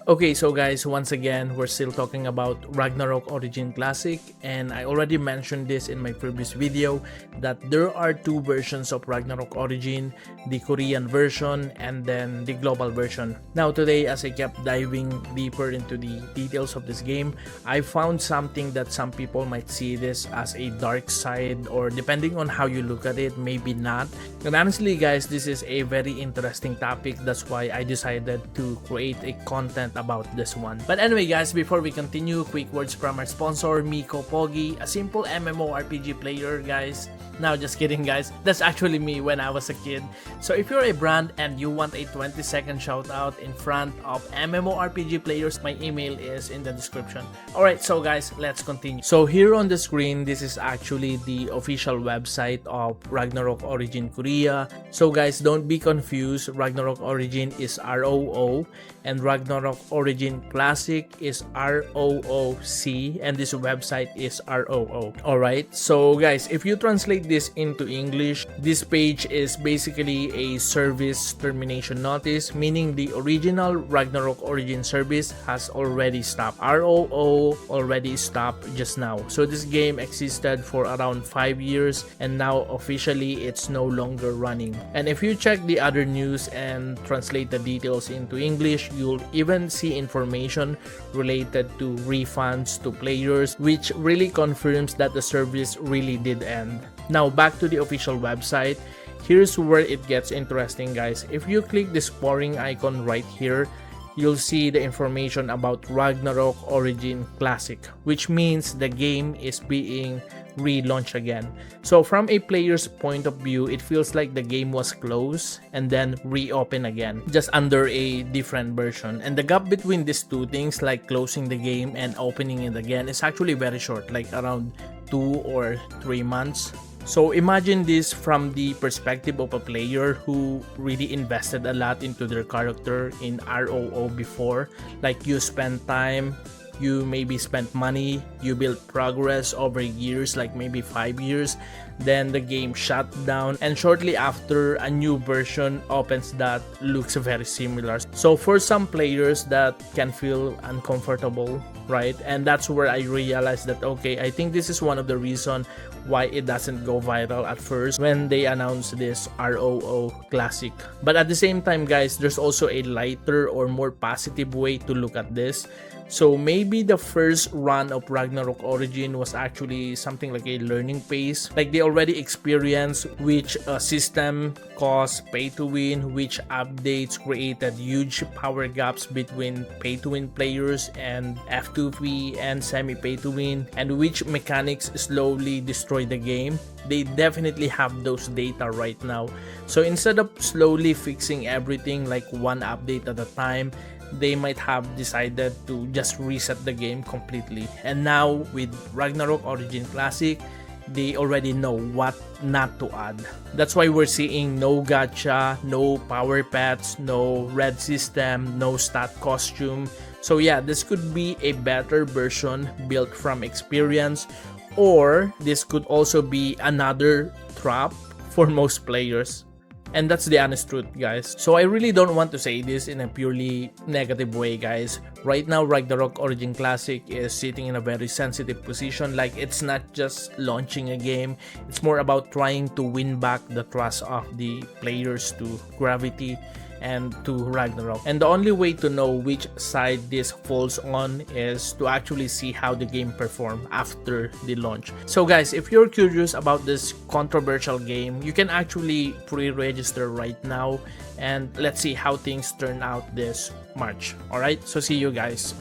Okay, so guys, once again, we're still talking about Ragnarok Origin Classic, and I already mentioned this in my previous video that there are two versions of Ragnarok Origin, the Korean version and then the global version. Now today, as I kept diving deeper into the details of this game, I found something that some people might see this as a dark side, or depending on how you look at it, maybe not. And honestly guys, this is a very interesting topic. That's why I decided to create a content about this one. But anyway guys, before we continue, quick words from our sponsor, Miko Pogi, a simple MMORPG player guys. Now just kidding guys, that's actually me when I was a kid. So if you're a brand and you want a 20-second shout out in front of MMORPG players, my email is in the description. Alright, so guys, let's continue. So here on the screen, this is actually the official website of Ragnarok Origin Korea. So guys, don't be confused, Ragnarok Origin is ROO and Ragnarok Origin Classic is ROOC, and this website is ROO. Alright, so guys, if you translate this into English, this page is basically a service termination notice, meaning the original Ragnarok Origin service has already stopped. ROO already stopped just now. So this game existed for around 5 years and now officially it's no longer running. And if you check the other news and translate the details into English, you'll even see information related to refunds to players, which really confirms that the service really did end. Now back to the official website. Here's where it gets interesting guys. If you click this scoring icon right here, you'll see the information about Ragnarok Origin Classic, which means the game is being relaunched again. So from a player's point of view, it feels like the game was closed and then reopened again, just under a different version. And the gap between these two things, like closing the game and opening it again, is actually very short, like around 2 or 3 months. So imagine this from the perspective of a player who really invested a lot into their character in ROO before. Like you spend time, you maybe spent money, you built progress over years, like maybe 5 years, then the game shut down, and shortly after a new version opens that looks very similar. So for some players that can feel uncomfortable, right? And that's where I realized that okay, I think this is one of the reasons why it doesn't go viral at first when they announced this ROO Classic. But at the same time guys, there's also a lighter or more positive way to look at this. So maybe the first run of Ragnarok Origin was actually something like a learning phase. Like they already experienced which system caused pay to win, which updates created huge power gaps between pay to win players and F2P and semi pay to win, and which mechanics slowly destroy the game. They definitely have those data right now. So instead of slowly fixing everything like one update at a time, they might have decided to just reset the game completely. And now with Ragnarok Origin Classic, they already know what not to add. That's why we're seeing no gacha, no power pets, no red system, no stat costume. So yeah, this could be a better version built from experience, or this could also be another trap for most players. And that's the honest truth guys. So I really don't want to say this in a purely negative way guys. Right now Ragnarok Origin Classic is sitting in a very sensitive position. Like it's not just launching a game, it's more about trying to win back the trust of the players to Gravity and to Ragnarok. And the only way to know which side this falls on is to actually see how the game performs after the launch. So guys, if you're curious about this controversial game, you can actually pre-register right now, and let's see how things turn out this March. Alright, so see you guys.